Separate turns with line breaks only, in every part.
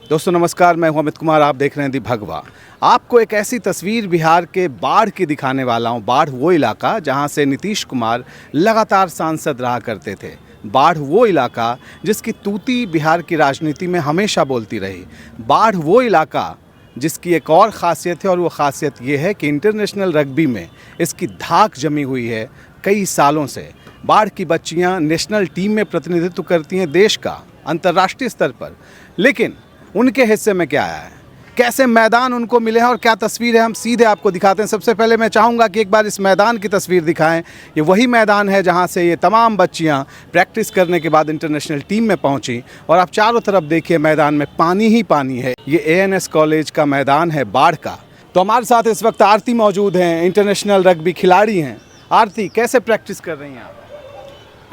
दोस्तों नमस्कार, मैं हूं अमित कुमार। आप देख रहे हैं दी भगवा। आपको एक ऐसी तस्वीर बिहार के बाढ़ की दिखाने वाला हूं। बाढ़ वो इलाका जहां से नीतीश कुमार लगातार सांसद रहा करते थे। बाढ़ वो इलाका जिसकी तूती बिहार की राजनीति में हमेशा बोलती रही। बाढ़ वो इलाका जिसकी एक और ख़ासियत है, और वो ख़ासियत ये है कि इंटरनेशनल रग्बी में इसकी धाक जमी हुई है कई सालों से। बाढ़ की बच्चियां नेशनल टीम में प्रतिनिधित्व करती हैं देश का अंतर्राष्ट्रीय स्तर पर, लेकिन उनके हिस्से में क्या आया है, कैसे मैदान उनको मिले हैं और क्या तस्वीर है, हम सीधे आपको दिखाते हैं। सबसे पहले मैं चाहूँगा कि एक बार इस मैदान की तस्वीर दिखाएं। ये वही मैदान है जहां से ये तमाम बच्चियां प्रैक्टिस करने के बाद इंटरनेशनल टीम में पहुंची। और आप चारों तरफ देखिए, मैदान में पानी ही पानी है। ये ANS कॉलेज का मैदान है बाढ़ का। तो हमारे साथ इस वक्त आरती मौजूद हैं, इंटरनेशनल रग्बी खिलाड़ी हैं। आरती, कैसे प्रैक्टिस कर रही हैं आप?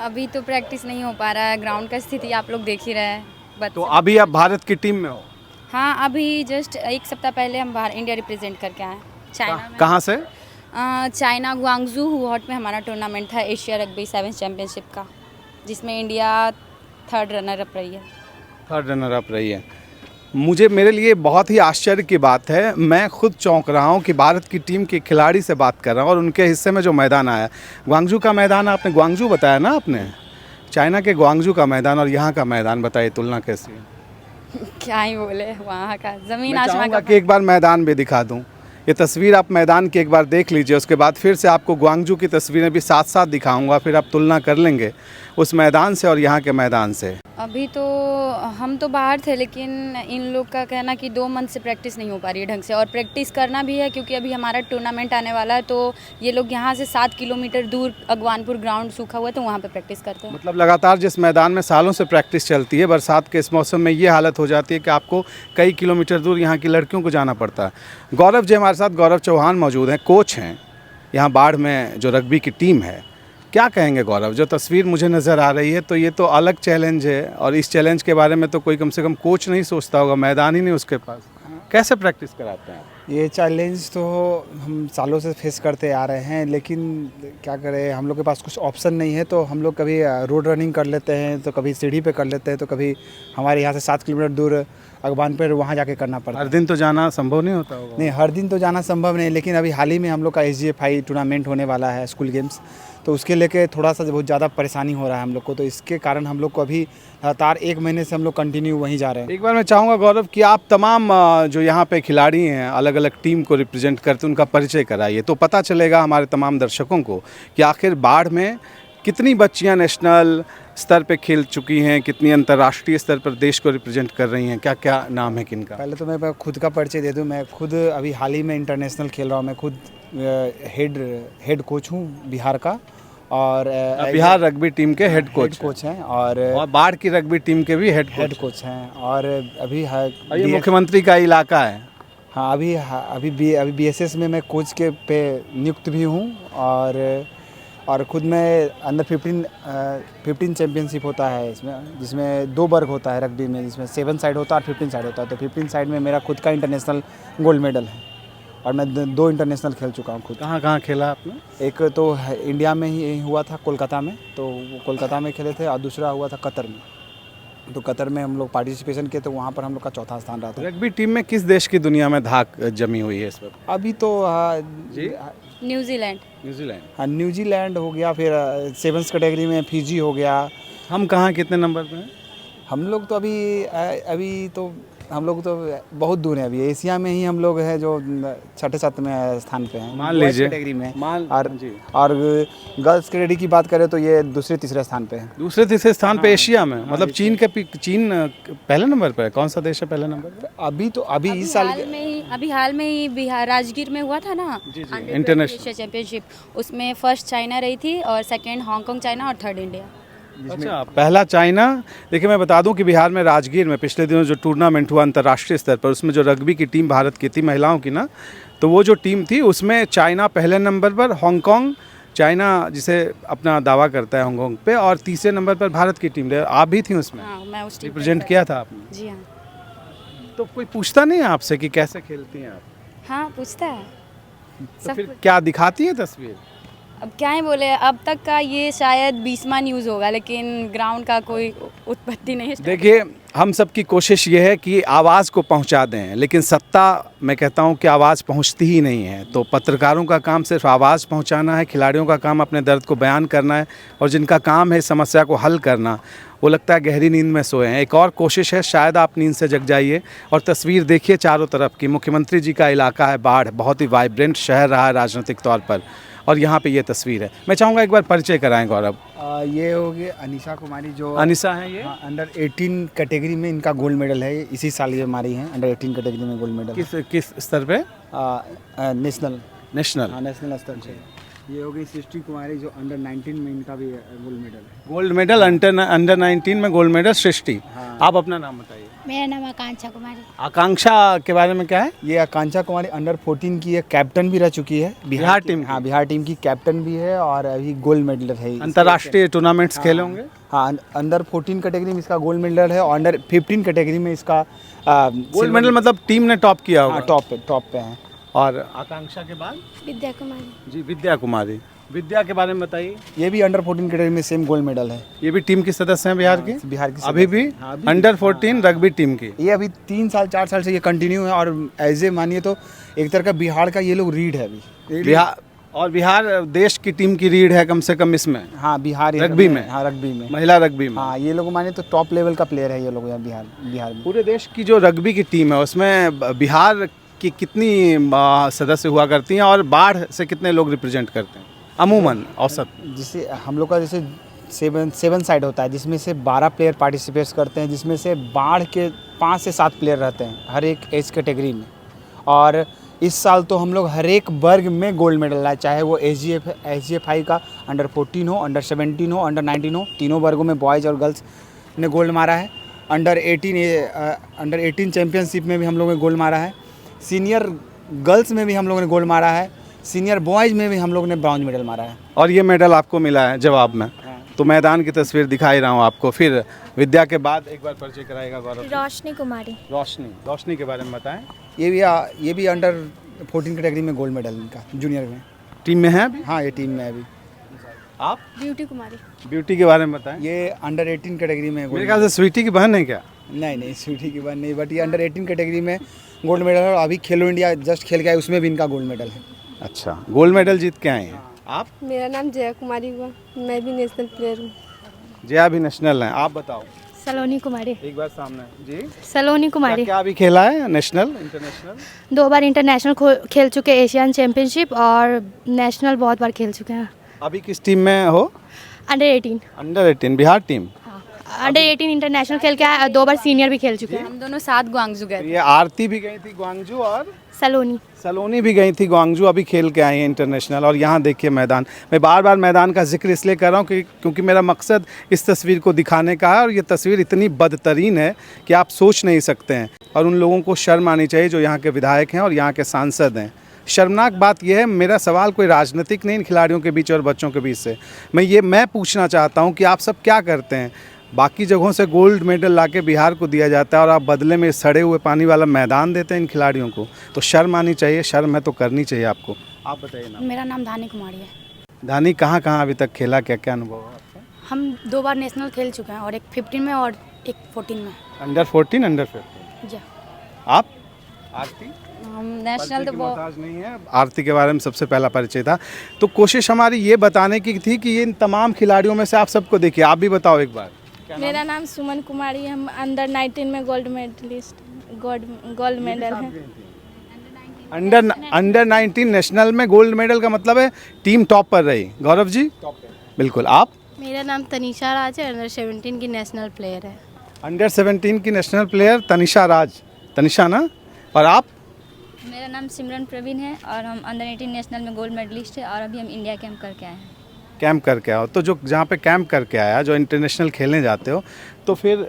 अभी तो प्रैक्टिस नहीं हो पा रहा है, ग्राउंड का स्थिति आप लोग देख ही रहे हैं।
तो अभी आप भारत की टीम में हो?
हाँ, अभी जस्ट एक सप्ताह पहले हम बाहर इंडिया रिप्रेजेंट करके आए चाइना में।
कहाँ से?
चाइना ग्वांगजू हुआट में हमारा टूर्नामेंट था एशिया रग्बी 7 चैम्पियनशिप का, जिसमें इंडिया थर्ड रनर अप रही है। मेरे लिए बहुत ही आश्चर्य की बात है, मैं खुद चौंक रहा हूँ कि भारत की टीम के खिलाड़ी से बात कर रहा हूँ और उनके हिस्से में जो मैदान आया, ग्वांगजू का मैदान। आपने ग्वांगजू बताया ना, आपने चाइना के ग्वांगजू का मैदान और यहाँ का मैदान, बताइए तुलना कैसी है? क्या ही बोले, वहाँ का ज़मीन
मैं
आसमान
चाहूँगा
का।
कि एक बार मैदान भी दिखा दूँ। ये तस्वीर आप मैदान की एक बार देख लीजिए, उसके बाद फिर से आपको ग्वांगजू की तस्वीरें भी साथ साथ दिखाऊंगा, फिर आप तुलना कर लेंगे उस मैदान से और यहाँ के मैदान से।
अभी तो हम तो बाहर थे, लेकिन इन लोग का कहना कि 2 मंथ से प्रैक्टिस नहीं हो पा रही है ढंग से, और प्रैक्टिस करना भी है क्योंकि अभी हमारा टूर्नामेंट आने वाला है। तो ये लोग यहाँ से 7 किलोमीटर दूर अगवानपुर ग्राउंड सूखा हुआ है, तो वहाँ पे प्रैक्टिस करते हैं।
मतलब लगातार जिस मैदान में सालों से प्रैक्टिस चलती है, बरसात के इस मौसम में ये हालत हो जाती है कि आपको कई किलोमीटर दूर यहाँ की लड़कियों को जाना पड़ता है। गौरव जी हमारे साथ, गौरव चौहान मौजूद हैं, कोच हैं यहाँ बाढ़ में जो रग्बी की टीम है। क्या कहेंगे गौरव, जो तस्वीर मुझे नज़र आ रही है, तो ये तो अलग चैलेंज है, और इस चैलेंज के बारे में तो कोई कम से कम कोच नहीं सोचता होगा, मैदान ही नहीं उसके पास। कैसे प्रैक्टिस कराते हैं?
ये चैलेंज तो हम सालों से फेस करते आ रहे हैं, लेकिन क्या करें, हम लोग के पास कुछ ऑप्शन नहीं है। तो हम लोग कभी रोड रनिंग कर लेते हैं, तो कभी सीढ़ी पे कर लेते हैं, तो कभी हमारे यहाँ से 7 किलोमीटर दूर अगवान पर वहाँ जाके करना पड़ता है।
हर दिन तो जाना संभव नहीं होता होगा?
नहीं, हर दिन तो जाना संभव नहीं, लेकिन अभी हाल ही में हम लोग का SGFI टूर्नामेंट होने वाला है, स्कूल गेम्स, तो उसके लेके थोड़ा सा बहुत ज़्यादा परेशानी हो रहा है हम लोग को। तो इसके कारण हम लोग को अभी लगातार 1 महीने से हम लोग कंटिन्यू वहीं जा रहे हैं।
एक बार मैं चाहूँगा गौरव कि आप तमाम जो यहाँ पे खिलाड़ी हैं, अलग अलग टीम को रिप्रेजेंट करते, उनका परिचय कराइए, तो पता चलेगा हमारे तमाम दर्शकों को कि आखिर बाढ़ में कितनी बच्चियाँ नेशनल स्तर पे खेल चुकी हैं, कितनी अंतर्राष्ट्रीय स्तर पर देश को रिप्रेजेंट कर रही हैं, क्या क्या नाम है किनका?
पहले तो मैं खुद का परिचय दे दूं। मैं खुद अभी हाल ही में इंटरनेशनल खेल रहा हूं। मैं खुद हेड कोच हूं बिहार का, और
बिहार रग्बी टीम के हेड कोच
हैं, और
बाढ़ की रग्बी टीम के भी हेड
कोच हैं। और अभी
ये मुख्यमंत्री का इलाका है।
हाँ, अभी BSS में मैं कोच के पे नियुक्त भी हूँ। और खुद में अंडर 15 चैम्पियनशिप होता है इसमें, जिसमें 2 वर्ग होता है रग्बी में, जिसमें 7 साइड होता है और 15 साइड होता है। तो 15 साइड में मेरा खुद का इंटरनेशनल गोल्ड मेडल है, और मैं 2 इंटरनेशनल खेल चुका हूँ खुद।
कहाँ खेला आपने?
एक तो इंडिया में ही हुआ था, कोलकाता में, तो वो कोलकाता में खेले थे, और दूसरा हुआ था कतर में। तो कतर में हम लोग पार्टिसिपेशन किए, तो वहाँ पर हम लोग का 4था स्थान रहा था।
रग्बी टीम में किस देश की दुनिया में धाक जमी हुई है इस वक्त?
अभी तो
न्यूजीलैंड।
हाँ, न्यूजीलैंड हो गया, फिर 7th कैटेगरी में फिजी हो गया।
हम कहाँ कितने नंबर पे हैं?
हम लोग तो अभी तो हम लोग तो बहुत दूर हैं। अभी एशिया में ही हम लोग हैं जो 6-7वें स्थान पे हैं,
मान लीजिए
कैटेगरी में।
और
गर्ल्स कैटेगरी की बात करें तो ये 2-3 स्थान पे है।
2-3 स्थान पे एशिया में? मतलब चीन पहले नंबर पर है? कौन सा देश है पहले नंबर पर?
अभी इस साल
हाल में ही बिहार राजगीर में हुआ था ना
इंटरनेशनल
चैंपियनशिप, उसमें फर्स्ट चाइना रही थी, और सेकंड हांगकांग चाइना, और थर्ड इंडिया।
अच्छा, पहला चाइना। देखिए, मैं बता दूं कि बिहार में राजगीर में पिछले दिनों जो टूर्नामेंट हुआ अंतर्राष्ट्रीय स्तर पर, उसमें जो रग्बी की टीम भारत की थी महिलाओं की ना, तो वो जो टीम थी उसमें चाइना पहले नंबर पर, हांगकांग, चाइना जिसे अपना दावा करता है हांगकांग पे, और तीसरे नंबर पर भारत की टीम। आप भी थी उसमें?
हाँ, मैं उस टीम
रिप्रेजेंट किया था आपने?
जी हाँ।
तो कोई पूछता नहीं है आपसे कि कैसे खेलती हैं आप?
हाँ, पूछता है।
तो फिर क्या दिखाती है तस्वीर?
अब क्या ही बोले, अब तक का ये शायद 20वां न्यूज़ होगा, लेकिन ग्राउंड का कोई उत्पत्ति नहीं है।
देखिए, हम सब की कोशिश ये है कि आवाज़ को पहुंचा दें, लेकिन सत्ता, मैं कहता हूं कि आवाज़ पहुंचती ही नहीं है। तो पत्रकारों का काम सिर्फ आवाज़ पहुंचाना है, खिलाड़ियों का काम अपने दर्द को बयान करना है, और जिनका काम है इस समस्या को हल करना, वो लगता है गहरी नींद में सोए हैं। एक और कोशिश है, शायद आप नींद से जग जाइए और तस्वीर देखिए चारों तरफ की। मुख्यमंत्री जी का इलाका है बाढ़, बहुत ही वाइब्रेंट शहर रहा है राजनीतिक तौर पर, और यहाँ पे ये तस्वीर है। मैं चाहूँगा एक बार परिचय कराएं गौरव।
ये होगी अनीशा कुमारी, जो
अनिसा हैं ये?
हाँ, अंडर 18 कैटेगरी में इनका गोल्ड मेडल है। इसी साल ये मारी हैं अंडर 18 कैटेगरी में गोल्ड मेडल।
किस स्तर पे?
National,
national.
हाँ नेशनल स्तर से। ये होगी सृष्टि कुमारी, जो अंडर 19 में इनका भी गोल्ड मेडल है।
गोल्ड मेडल अंडर 19 में गोल्ड मेडल सृष्टि।
हाँ।
आप अपना नाम बताइए।
मेरा नाम आकांक्षा कुमारी।
आकांक्षा के बारे में क्या है?
ये आकांक्षा कुमारी अंडर 14 की है, कैप्टन भी रह चुकी है
बिहार टीम की?
हाँ, बिहार टीम की कैप्टन भी है, और अभी गोल्ड मेडल है।
अंतर्राष्ट्रीय टूर्नामेंट्स खेले होंगे?
हाँ, अंडर 14 कैटेगरी में इसका गोल्ड मेडल है, और अंडर 15 कैटेगरी में इसका
गोल्ड मेडल मतलब टीम ने टॉप किया होगा?
टॉप पे है।
और आकांक्षा के बाद?
विद्या कुमारी।
जी, विद्या कुमारी। विद्या के बारे में बताइए।
ये भी अंडर 14 कैटेगरी में सेम गोल्ड मेडल है।
ये भी टीम की सदस्य हैं बिहार की?
बिहार की
अभी भी
हाँ,
अंडर 14 रग्बी टीम की?
ये अभी 3-4 साल से ये कंटिन्यू है, और एज ए मानिए तो एक तरह का बिहार का ये लोग रीड है अभी।
बिहार देश की टीम की रीढ़ है कम से कम इसमें।
हाँ, बिहार
रग्बी में?
हाँ, रग्बी में,
महिला रग्बी में।
हाँ, ये लोग माने तो टॉप लेवल का प्लेयर है ये लोग यहाँ बिहार में।
पूरे देश की जो रग्बी की टीम है उसमें बिहार की कितनी सदस्य हुआ करती हैं, और बाढ़ से कितने लोग रिप्रेजेंट करते हैं अमूमन औसत?
जिससे हम लोग का जैसे 7 साइड होता है, जिसमें से 12 प्लेयर पार्टिसिपेट करते हैं, जिसमें से बाढ़ के 5 से 7 प्लेयर रहते हैं हर एक एज कैटेगरी में। और इस साल तो हम लोग हर एक वर्ग में गोल्ड मेडल लाए, चाहे वो SGFI का अंडर 14 हो, अंडर 17 हो, अंडर 19 हो, तीनों वर्गों में बॉयज़ और गर्ल्स ने गोल्ड मारा है। अंडर 18 चैम्पियनशिप में भी हम लोगों ने गोल्ड मारा है। सीनियर गर्ल्स में भी हम लोगों ने गोल्ड मारा है। सीनियर बॉयज़ में भी हम लोग ने ब्रॉन्ज मेडल मारा है।
और ये मेडल आपको मिला है जवाब में? तो मैदान की तस्वीर दिखा ही रहा हूँ आपको। फिर विद्या के बाद एक बार परिचय कराएगा गौरव।
रोशनी कुमारी।
रोशनी के बारे में बताएं।
ये भी अंडर 14 कैटेगरी में गोल्ड मेडल इनका, जूनियर में।
टीम में है अभी?
हाँ, ये टीम में है अभी।
आप?
ब्यूटी कुमारी।
ब्यूटी के बारे में बताएं।
ये अंडर 18 कैटेगरी में
मेरे ख्याल से स्वीटी की बहन है क्या?
नहीं, स्वीटी की बात नहीं, बट ये अंडर 18 कैटेगरी में गोल्ड मेडल है, और अभी खेलो इंडिया जस्ट खेल के आए, उसमें भी इनका गोल्ड मेडल है।
अच्छा, गोल्ड मेडल जीत के आए हैं आप?
मेरा नाम जया कुमारी हुआ, मैं भी नेशनल प्लेयर हूँ।
जया भी नेशनल हैं, आप बताओ।
सलोनी कुमारी।
एक बार सामने जी।
सलोनी कुमारी।
क्या अभी खेला है नेशनल इंटरनेशनल?
2 बार इंटरनेशनल खेल चुके, एशियन चैम्पियनशिप और नेशनल बहुत बार खेल चुके हैं।
अभी किस टीम में हो?
Under 18।
Under 18 Bihar team?
Under 18 international खेल के आए, 2 बार सीनियर भी खेल चुके हैं।
हम दोनों साथ ग्वांगजू गए थे।
ये आरती भी गई थी ग्वांगजू, और
सलोनी
भी गई थी ग्वांगजू, अभी खेल के आई हैं इंटरनेशनल। और यहाँ देखिए मैदान, मैं बार बार मैदान का जिक्र इसलिए कर रहा हूँ क्योंकि मेरा मकसद इस तस्वीर को दिखाने का है, और ये तस्वीर इतनी बदतरीन है कि आप सोच नहीं सकते हैं। और उन लोगों को शर्म आनी चाहिए जो यहाँ के विधायक हैं और यहाँ के सांसद हैं। शर्मनाक बात यह है, मेरा सवाल कोई राजनीतिक नहीं इन खिलाड़ियों के बीच और बच्चों के बीच से, मैं पूछना चाहता हूँ कि आप सब क्या करते हैं? बाकी जगहों से गोल्ड मेडल लाके बिहार को दिया जाता है, और आप बदले में सड़े हुए पानी वाला मैदान देते हैं इन खिलाड़ियों को। तो शर्म आनी चाहिए, शर्म है तो करनी चाहिए आपको। आप बताइए ना।
मेरा नाम धानी कुमारी है।
धानी, कहाँ अभी तक खेला, क्या क्या अनुभव है आपका?
हम 2 बार नेशनल खेल चुके हैं, और एक 15 में और एक 14 में।
Under 14 under 15?
जी।
आप? आरती?
हम नेशनल तो बहुत
मोहताज नहीं है। आरती के बारे में सबसे पहला परिचय था। तो कोशिश हमारी ये बताने की थी कि इन तमाम खिलाड़ियों में से आप सबको देखिए, आप भी बताओ एक बार।
मेरा नाम सुमन कुमारी, हम अंडर 19 में गोल्ड मेडल है।
अंडर 19 नेशनल में गोल्ड मेडल का मतलब है टीम टॉप पर रही। गौरव जी? बिल्कुल। आप?
मेरा नाम तनिषा राज है, अंडर 17 की नेशनल प्लेयर है।
अंडर 17 की नेशनल प्लेयर तनिषा राज, तनिषा ना? और आप?
मेरा नाम सिमरन प्रवीण है, और हम अंडर 18 नेशनल में गोल्ड मेडलिस्ट है, और अभी हम इंडिया कैंप करके आए हैं।
कैंप करके आओ, तो जो जहाँ पे कैंप करके आया, जो इंटरनेशनल खेलने जाते हो, तो फिर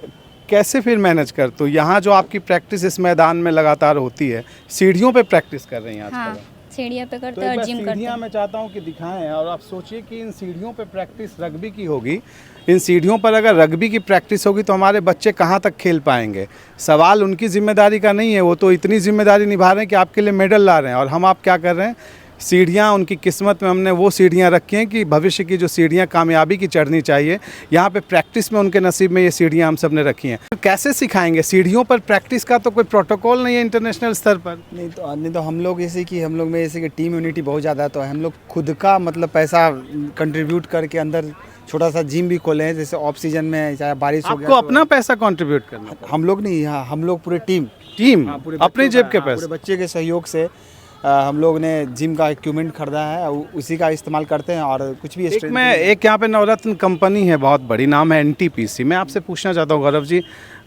कैसे फिर मैनेज करते हो? यहाँ जो आपकी प्रैक्टिस इस मैदान में लगातार होती है, सीढ़ियों पे प्रैक्टिस कर रही हैं आजकल?
हाँ, सीढ़ियों पे
तो
करते
एक
हैं और
बार
जिम करते
सीढ़ियाँ
हैं।
मैं चाहता हूँ कि दिखाएं, और आप सोचिए कि इन सीढ़ियों पे प्रैक्टिस रग्बी की होगी। इन सीढ़ियों पर अगर रग्बी की प्रैक्टिस होगी तो हमारे बच्चे कहाँ तक खेल पाएंगे? सवाल उनकी जिम्मेदारी का नहीं है, वो तो इतनी जिम्मेदारी निभा रहे हैं कि आपके लिए मेडल ला रहे हैं, और हम आप क्या कर रहे हैं? सीढ़ियाँ उनकी किस्मत में हमने वो सीढ़ियाँ रखी हैं कि भविष्य की जो सीढ़ियाँ कामयाबी की चढ़नी चाहिए, यहाँ पे प्रैक्टिस में उनके नसीब में ये सीढ़ियाँ हम सब ने रखी हैं। कैसे सिखाएंगे? सीढ़ियों पर प्रैक्टिस का तो कोई प्रोटोकॉल नहीं है इंटरनेशनल स्तर पर।
नहीं तो हम लोग जैसे कि हम लोग में जैसे कि टीम यूनिटी बहुत ज़्यादा है, तो हम लोग खुद का मतलब पैसा कंट्रीब्यूट करके अंदर छोटा सा जिम भी खोले हैं, जैसे ऑफ सीजन में चाहे बारिश हो गया
आपको
तो
अपना पैसा कंट्रीब्यूट करना पड़ेगा।
हम लोग नहीं, हाँ हम लोग पूरे टीम
पूरे अपने जेब के पैसे।
पूरे बच्चे के सहयोग से हम लोग ने जिम का इक्विपमेंट खरीदा है, उसी का इस्तेमाल करते हैं और कुछ भी
एक यहाँ पे नवरत्न कंपनी है बहुत बड़ी, नाम है NTPC। मैं आपसे पूछना चाहता हूँ गौरव जी,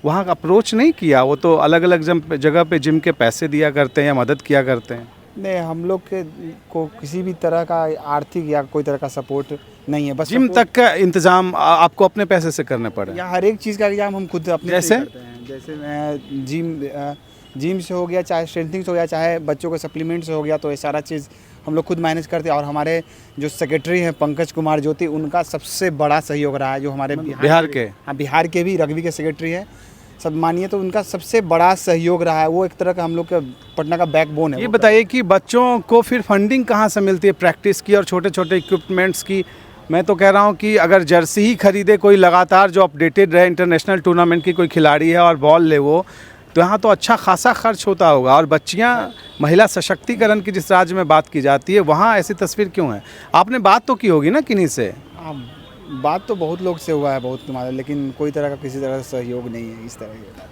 वहाँ का अप्रोच नहीं किया? वो तो अलग अलग जगह पे जिम के पैसे दिया करते हैं या मदद किया करते हैं।
नहीं, हम लोग को किसी भी तरह का आर्थिक या कोई तरह का सपोर्ट नहीं है। बस
जिम तक का इंतजाम आपको अपने पैसे से करने पड़े?
या हर एक चीज़ का इंतजाम हम खुद अपने
जैसे
से करते हैं। जैसे मैं जिम से हो गया, चाहे स्ट्रेंथिंग से हो गया, चाहे बच्चों के सप्लीमेंट से हो गया, तो ये सारा चीज़ हम लोग खुद मैनेज करते हैं। और हमारे जो सेक्रेटरी हैं पंकज कुमार ज्योति, उनका सबसे बड़ा सहयोग रहा है, जो हमारे
बिहार के,
हाँ बिहार के भी रग्बी के सेक्रेटरी है, सब मानिए तो उनका सबसे बड़ा सहयोग रहा है। वो एक तरह का हम लोग का पटना का बैकबोन है।
ये बताइए कि बच्चों को फिर फंडिंग कहाँ से मिलती है प्रैक्टिस की और छोटे छोटे इक्विपमेंट्स की? मैं तो कह रहा हूँ कि अगर जर्सी ही खरीदे कोई लगातार जो अपडेटेड रहे, इंटरनेशनल टूर्नामेंट की कोई खिलाड़ी है और बॉल ले वो, तो यहाँ तो अच्छा खासा खर्च होता होगा। और बच्चियाँ, महिला सशक्तिकरण की जिस राज्य में बात की जाती है, वहाँ ऐसी तस्वीर क्यों है? आपने बात तो की होगी ना किन्हीं से?
बात तो बहुत लोग से हुआ है, बहुत तुम्हारा, लेकिन कोई तरह का किसी तरह का सहयोग नहीं है इस तरह के।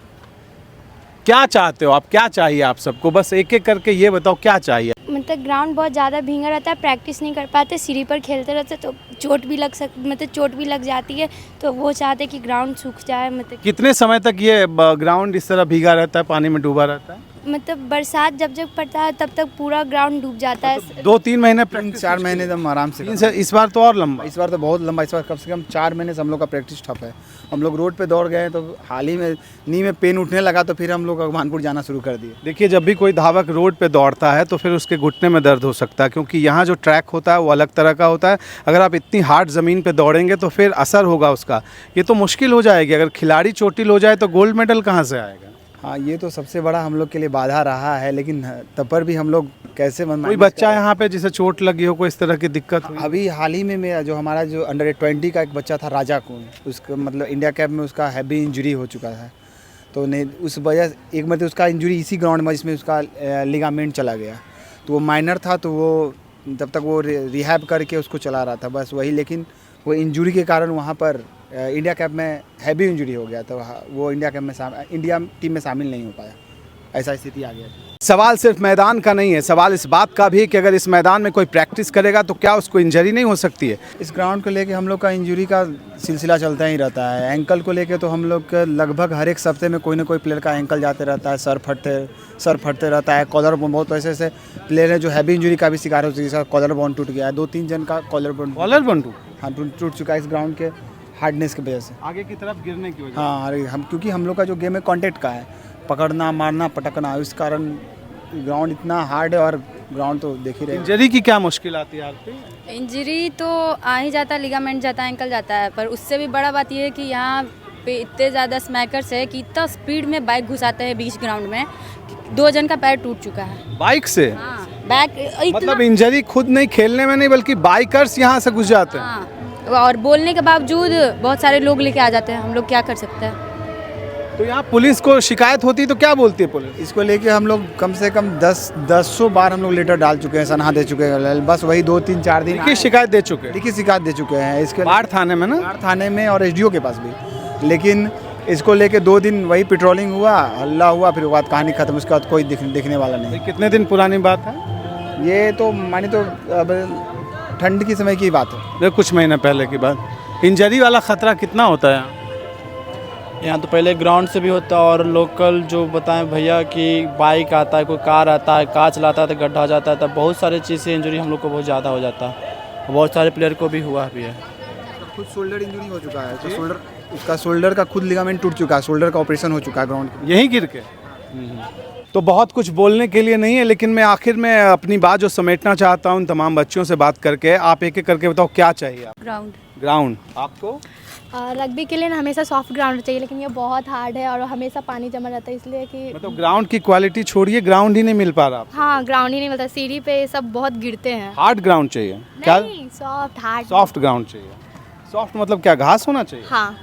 क्या चाहते हो आप, क्या चाहिए आप सबको? बस एक एक करके ये बताओ क्या चाहिए।
मतलब ग्राउंड बहुत ज़्यादा भींगा रहता है, प्रैक्टिस नहीं कर पाते, सीढ़ी पर खेलते रहते तो चोट भी लग जाती है, तो वो चाहते कि ग्राउंड सूख जाए। मतलब
कितने समय तक ये ग्राउंड इस तरह भीगा रहता है, पानी में डूबा रहता है?
मतलब बरसात जब पड़ता है तब तक पूरा ग्राउंड डूब जाता है।
2-3 महीने
4 महीने एकदम आराम से।
इस बार तो और लंबा,
इस बार तो बहुत लंबा। इस बार कम से कम 4 महीने से हम लोग का प्रैक्टिस ठप है। हम लोग रोड पे दौड़ गए हैं, तो हाल ही में नी में पेन उठने लगा, तो फिर हम लोग भगवानपुर जाना शुरू कर दिए।
देखिए, जब भी कोई धावक रोड पे दौड़ता है तो फिर उसके घुटने में दर्द हो सकता है, क्योंकि यहाँ जो ट्रैक होता है वो अलग तरह का होता है। अगर आप इतनी हार्ड ज़मीन पे दौड़ेंगे तो फिर असर होगा उसका, ये तो मुश्किल हो जाएगी। अगर खिलाड़ी चोटिल हो जाए तो गोल्ड मेडल कहाँ से आएगा?
हाँ, ये तो सबसे बड़ा हम लोग के लिए बाधा रहा है, लेकिन तब पर भी हम लोग कैसे
कोई बच्चा यहाँ पे जिसे चोट लगी हो, कोई इस तरह की दिक्कत हुई?
अभी हाल ही में मेरा जो हमारा जो अंडर 20 का एक बच्चा था राजा कुन, उसका मतलब इंडिया कैप में उसका हैवी इंजरी हो चुका था। तो नहीं, उस वजह एक मतलब उसका इंजरी इसी ग्राउंड में जिसमें उसका लिगामेंट चला गया, तो वो माइनर था, तो वो तब तक वो रिहैब करके उसको चला रहा था बस वही। लेकिन वो इंजरी के कारण वहाँ पर इंडिया कैप में हैवी इंजरी हो गया, तो वो इंडिया कैप में इंडिया टीम में शामिल नहीं हो पाया। ऐसा स्थिति आ गया।
सवाल सिर्फ मैदान का नहीं है, सवाल इस बात का भी है कि अगर इस मैदान में कोई प्रैक्टिस करेगा तो क्या उसको इंजरी नहीं हो सकती है?
इस ग्राउंड को लेके हम लोग का इंजरी का सिलसिला चलता ही रहता है। एंकल को लेके तो हम लोग के लगभग हर एक हफ्ते में कोई ना कोई प्लेयर का एंकल जाते रहता है, सर फटते रहता है, कॉलर बोन, बहुत ऐसे ऐसे प्लेयर हैं जो हैवी इंजरी का भी शिकार हो चुके हैं। कॉलर बोन टूट गया है, 2-3 जन का कॉलर बोन टूट चुका है इस ग्राउंड के हार्डनेस की वजह से,
आगे की तरफ गिरने की वजह।
हाँ, अरे क्योंकि हम लोग का जो गेम है कॉन्टेक्ट का है, पकड़ना, मारना, पटकना, इस कारण ग्राउंड इतना हार्ड है। और ग्राउंड तो देख ही रहे हैं।
इंजरी की क्या मुश्किल आती है आपको?
इंजरी तो आ ही जाता है, लिगामेंट जाता है, एंकल जाता है, पर उससे भी बड़ा बात यह है कि यहाँ पे इतने ज़्यादा स्मैकर्स है कि इतना स्पीड में बाइक घुसाते हैं बीच ग्राउंड में, 2 जन का पैर टूट चुका है
बाइक से।
हाँ, बैक
मतलब इंजरी खुद नहीं, खेलने में नहीं, बल्कि बाइकर्स यहाँ से घुस जाते हैं।
हाँ, और बोलने के बावजूद बहुत सारे लोग लेके आ जाते हैं, हम लोग क्या कर सकते हैं।
तो यहाँ पुलिस को शिकायत होती है तो क्या बोलती है पुलिस?
इसको लेके हम लोग कम से कम 10-100 बार हम लोग लेटर डाल चुके हैं, सनहा दे चुके हैं। बस वही 2-3-4 दिन
लिखित शिकायत दे चुके हैं?
लिखित शिकायत दे चुके हैं इसके
बाढ़ थाने में ना?
बाढ़ थाने में और SDO के पास भी। लेकिन इसको लेके 2 दिन वही पेट्रोलिंग हुआ, हल्ला हुआ, फिर बाद कहानी खत्म। उसके बाद कोई दिखने वाला नहीं।
कितने दिन पुरानी बात है
ये? तो मानी तो अब ठंड की समय की बात है,
कुछ महीने पहले की बात। इंजरी वाला खतरा कितना होता है
यहाँ? तो पहले ग्राउंड से भी होता है, और लोकल जो बताएं भैया कि बाइक आता है, कोई कार आता है, कार चलाता है तो गड्ढा हो जाता है, तब बहुत सारे चीज़ से इंजरी हम लोग को बहुत ज़्यादा हो जाता है। बहुत सारे प्लेयर को भी हुआ भी है।
खुद शोल्डर इंजरी हो चुका है, तो उसका शोल्डर का खुद लिगामेंट टूट चुका है, शोल्डर का ऑपरेशन हो चुका है ग्राउंड
यहीं गिर के। तो बहुत कुछ बोलने के लिए नहीं है, लेकिन मैं आखिर में अपनी बात जो समेटना चाहता हूँ उन तमाम बच्चों से बात करके, आप एक एक करके बताओ क्या चाहिए आप?
ग्राउंड
ग्राउंड आपको?
रग्बी के लिए ना हमेशा सॉफ्ट ग्राउंड चाहिए, लेकिन ये बहुत हार्ड है और हमेशा पानी जमा रहता है, इसलिए कि
मतलब ग्राउंड की क्वालिटी छोड़िए, ग्राउंड ही नहीं मिल पा रहा आपको।
हाँ ग्राउंड ही नहीं मिलता, सीढ़ी पे ये सब बहुत गिरते हैं।
हार्ड ग्राउंड चाहिए क्या?
नहीं सॉफ्ट हार्ड।
सॉफ्ट ग्राउंड चाहिए। सॉफ्ट मतलब क्या, घास होना चाहिए?
हाँ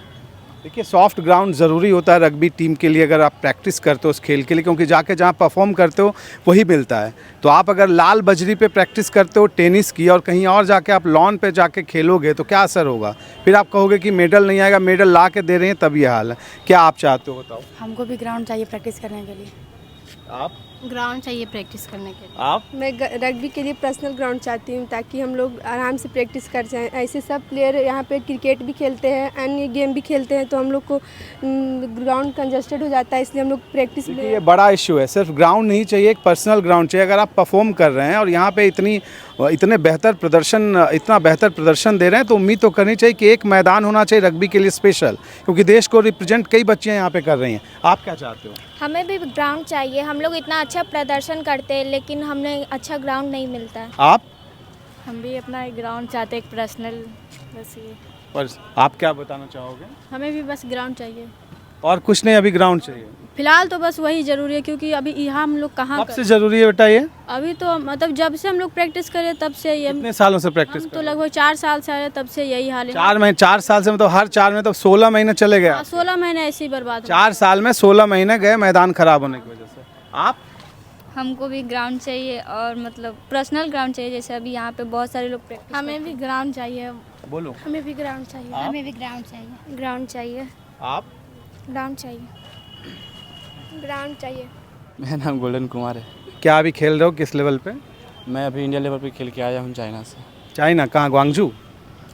देखिए सॉफ्ट ग्राउंड ज़रूरी होता है रग्बी टीम के लिए, अगर आप प्रैक्टिस करते हो उस खेल के लिए, क्योंकि जाके जहाँ परफॉर्म करते हो वही मिलता है। तो आप अगर लाल बजरी पे प्रैक्टिस करते हो टेनिस की और कहीं और जाके आप लॉन पे जाके खेलोगे तो क्या असर होगा? फिर आप कहोगे कि मेडल नहीं आएगा, मेडल ला के दे रहे हैं तब ये हाल है। क्या आप चाहते हो बताओ?
हमको भी ग्राउंड चाहिए प्रैक्टिस करने के लिए।
आप
ग्राउंड चाहिए प्रैक्टिस करने के लिए।
आप
मैं रग्बी के लिए पर्सनल ग्राउंड चाहती हूँ ताकि हम लोग आराम से प्रैक्टिस कर जाएं। ऐसे सब प्लेयर यहाँ पे क्रिकेट भी खेलते हैं, अन्य गेम भी खेलते हैं, तो हम लोग को ग्राउंड कंजस्टेड हो जाता है, इसलिए हम लोग प्रैक्टिस
देखिए ये बड़ा इशू है। सिर्फ ग्राउंड नहीं चाहिए, एक पर्सनल ग्राउंड चाहिए। अगर आप परफॉर्म कर रहे हैं और यहाँ पे इतना बेहतर प्रदर्शन दे रहे हैं तो उम्मीद तो करनी चाहिए कि एक मैदान होना चाहिए रग्बी के लिए स्पेशल, क्योंकि देश को रिप्रेजेंट कई बच्चियाँ यहाँ पे कर रही हैं। आप क्या चाहते हो?
हमें भी ग्राउंड चाहिए, हम लोग इतना अच्छा प्रदर्शन करते हैं लेकिन हमें अच्छा ग्राउंड नहीं मिलता है।
आप?
हम भी अपना एक ग्राउंड चाहते हैं, एक पर्सनल, बस ये।
पर आप क्या बताना चाहोगे?
हमें भी बस ग्राउंड चाहिए
और कुछ नहीं, अभी ग्राउंड चाहिए?
फिलहाल तो बस वही ज़रूरी है, क्योंकि अभी यहाँ हम लोग कहाँ
कब से ज़रूरी है बेटा ये?
अभी तो मतलब जब से हम लोग प्रैक्टिस करें तब से ये
कितने सालों से प्रैक्टिस
हम
कर
तो
रहे हैं?
लगभग 4 साल से आ रहे हैं, तब से यही हाल है।
4 साल से, मतलब हर 4 में तो 16 महीने चले गए।
16 महीने ऐसे ही बर्बाद हो
4 साल में 16 महीने गए मैदान खराब होने की वजह से। आप?
हमको भी ग्राउंड चाहिए और मतलब पर्सनल ग्राउंड चाहिए, जैसे अभी यहाँ पे बहुत सारे लोग प्रैक्टिस
हमें भी ग्राउंड चाहिए।
बोलो।
हमें भी ग्राउंड चाहिए।
आप?
हमें भी ग्राउंड चाहिए। ग्राउंड चाहिए।
आप?
ग्राउंड चाहिए। ग्राउंड चाहिए।
मेरा नाम गोल्डन कुमार है।
क्या अभी खेल रहे हो, किस लेवल पे?
मैं अभी इंडिया लेवल पे खेल के आया हूँ चाइना से।
चाइना कहाँ, ग्वांगजू?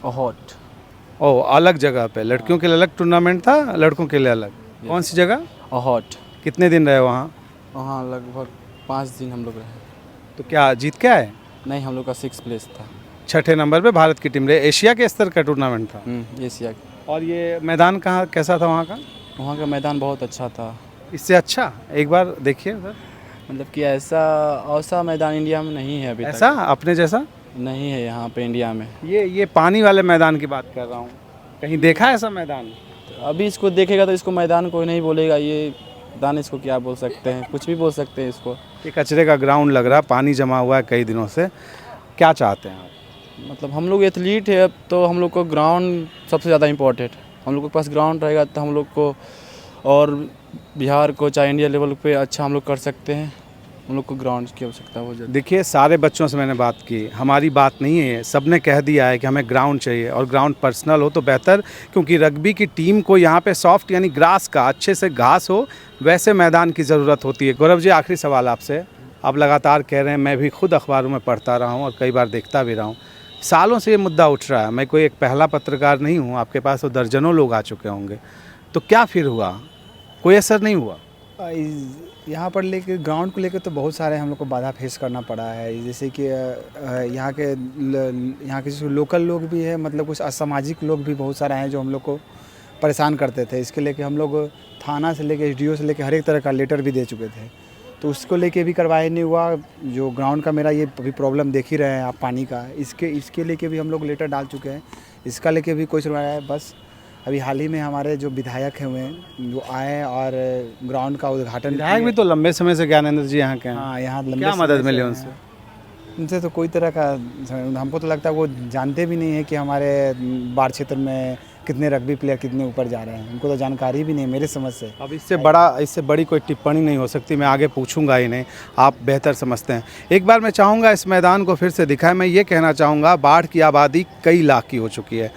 ओहोट।
ओह अलग जगह पे, लड़कियों के लिए अलग टूर्नामेंट था, लड़कों के लिए अलग? कौन सी जगह?
ओहोट।
कितने दिन रहे वहाँ?
वहाँ लगभग 5 दिन हम लोग रहे।
तो क्या जीत के आए?
नहीं, हम लोग का 6 प्लेस था।
6ठे नंबर पे भारत की टीम रही। एशिया के स्तर का टूर्नामेंट था।
एशिया का।
और ये मैदान कहाँ, कैसा था वहाँ का?
वहाँ का मैदान बहुत अच्छा था।
इससे अच्छा एक बार देखिए सर।
मतलब कि ऐसा मैदान इंडिया में नहीं है अभी तक।
ऐसा अपने जैसा
नहीं है यहाँ पे इंडिया में।
ये पानी वाले मैदान की बात कर रहा हूँ, कहीं देखा है ऐसा मैदान?
तो अभी इसको देखेगा तो इसको मैदान कोई नहीं बोलेगा, ये मैदान इसको क्या बोल सकते हैं, कुछ भी बोल सकते हैं इसको।
ये कचरे का ग्राउंड लग रहा है, पानी जमा हुआ है कई दिनों से। क्या चाहते हैं आप?
मतलब हम लोग एथलीट है, तो हम लोग को ग्राउंड सबसे ज़्यादा इम्पोर्टेंट। हम लोग के पास ग्राउंड रहेगा तो हम लोग को और बिहार को चाहे इंडिया लेवल पे अच्छा हम लोग कर सकते हैं। हम लोग को ग्राउंड की आवश्यकता हो जाती।
देखिए सारे बच्चों से मैंने बात की, हमारी बात नहीं है, सब ने कह दिया है कि हमें ग्राउंड चाहिए और ग्राउंड पर्सनल हो तो बेहतर, क्योंकि रग्बी की टीम को यहाँ पे सॉफ्ट यानी ग्रास का, अच्छे से घास हो वैसे मैदान की ज़रूरत होती है। गौरव जी आखिरी सवाल आपसे, आप लगातार कह रहे हैं, मैं भी खुद अखबारों में पढ़ता रहा हूँ और कई बार देखता भी रहा हूँ, सालों से ये मुद्दा उठ रहा है। मैं कोई एक पहला पत्रकार नहीं हूँ, आपके पास तो दर्जनों लोग आ चुके होंगे, तो क्या फिर हुआ? कोई असर नहीं हुआ?
यहाँ पर लेके ग्राउंड को लेकर तो बहुत सारे हम लोग को बाधा फेस करना पड़ा है। जैसे कि यहाँ के जो लोकल लोग भी है, मतलब कुछ असामाजिक लोग भी बहुत सारे हैं जो हम लोग को परेशान करते थे। इसके लेके हम लोग थाना से लेके एसडीओ से लेके हर एक तरह का लेटर भी दे चुके थे, तो उसको लेके भी कार्रवाई नहीं हुआ। जो ग्राउंड का मेरा ये अभी प्रॉब्लम देख ही रहे हैं आप, पानी का, इसके लेके भी हम लोग लेटर डाल चुके हैं। इसका लेके भी कोई सुनवाई है। बस अभी हाल ही में हमारे जो विधायक हुए हैं वो आए और ग्राउंड का उद्घाटन।
विधायक भी तो लंबे समय से ज्ञानेंद्र जी यहाँ के हैं।
हाँ, यहाँ लंबे
क्या
समय
मदद
से
मिली
हैं। उनसे तो कोई तरह का, हमको तो लगता है वो जानते भी नहीं है कि हमारे बाढ़ क्षेत्र में कितने रग्बी प्लेयर कितने ऊपर जा रहे हैं, उनको तो जानकारी भी नहीं है मेरे समझ से।
अब इससे बड़ी कोई टिप्पणी नहीं हो सकती, मैं आगे पूछूंगा ही नहीं, आप बेहतर समझते हैं। एक बार मैं चाहूँगा इस मैदान को फिर से दिखाएं। मैं ये कहना चाहूँगा, बाढ़ की आबादी कई लाख की हो चुकी है,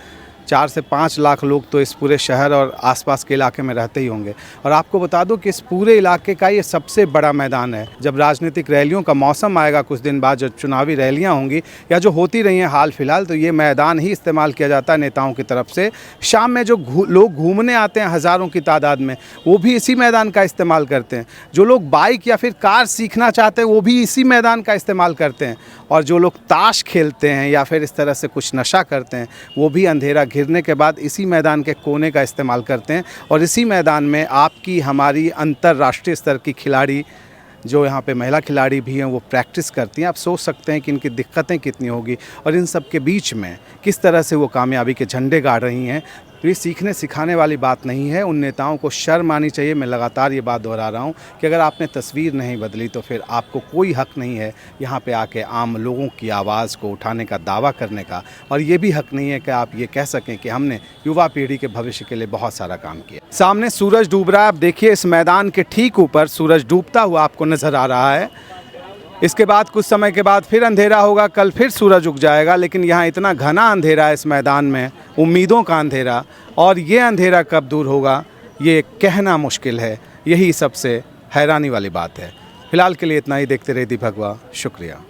4 से 5 लाख लोग तो इस पूरे शहर और आसपास के इलाके में रहते ही होंगे। और आपको बता दूं कि इस पूरे इलाके का ये सबसे बड़ा मैदान है। जब राजनीतिक रैलियों का मौसम आएगा कुछ दिन बाद, जब चुनावी रैलियां होंगी या जो होती रही हैं हाल फिलहाल, तो ये मैदान ही इस्तेमाल किया जाता है नेताओं की तरफ से। शाम में जो लोग घूमने आते हैं हज़ारों की तादाद में, वो भी इसी मैदान का इस्तेमाल करते हैं। जो लोग बाइक या फिर कार सीखना चाहते हैं वो भी इसी मैदान का इस्तेमाल करते हैं। और जो लोग ताश खेलते हैं या फिर इस तरह से कुछ नशा करते हैं, वो भी अंधेरा गिरने के बाद इसी मैदान के कोने का इस्तेमाल करते हैं। और इसी मैदान में आपकी हमारी अंतर्राष्ट्रीय स्तर की खिलाड़ी जो यहाँ पे महिला खिलाड़ी भी हैं वो प्रैक्टिस करती हैं। आप सोच सकते हैं कि इनकी दिक्कतें कितनी होगी और इन सब के बीच में किस तरह से वो कामयाबी के झंडे गाड़ रही हैं। तो ये सीखने सिखाने वाली बात नहीं है, उन नेताओं को शर्म आनी चाहिए। मैं लगातार ये बात दोहरा रहा हूँ कि अगर आपने तस्वीर नहीं बदली तो फिर आपको कोई हक नहीं है यहाँ पे आके आम लोगों की आवाज़ को उठाने का, दावा करने का। और ये भी हक नहीं है कि आप ये कह सकें कि हमने युवा पीढ़ी के भविष्य के लिए बहुत सारा काम किया। सामने सूरज डूब रहा है, आप देखिए इस मैदान के ठीक ऊपर सूरज डूबता हुआ आपको नज़र आ रहा है। इसके बाद कुछ समय के बाद फिर अंधेरा होगा, कल फिर सूरज उग जाएगा। लेकिन यहाँ इतना घना अंधेरा है इस मैदान में, उम्मीदों का अंधेरा, और ये अंधेरा कब दूर होगा ये कहना मुश्किल है। यही सबसे हैरानी वाली बात है। फिलहाल के लिए इतना ही। देखते रहिए दी भगवा। शुक्रिया।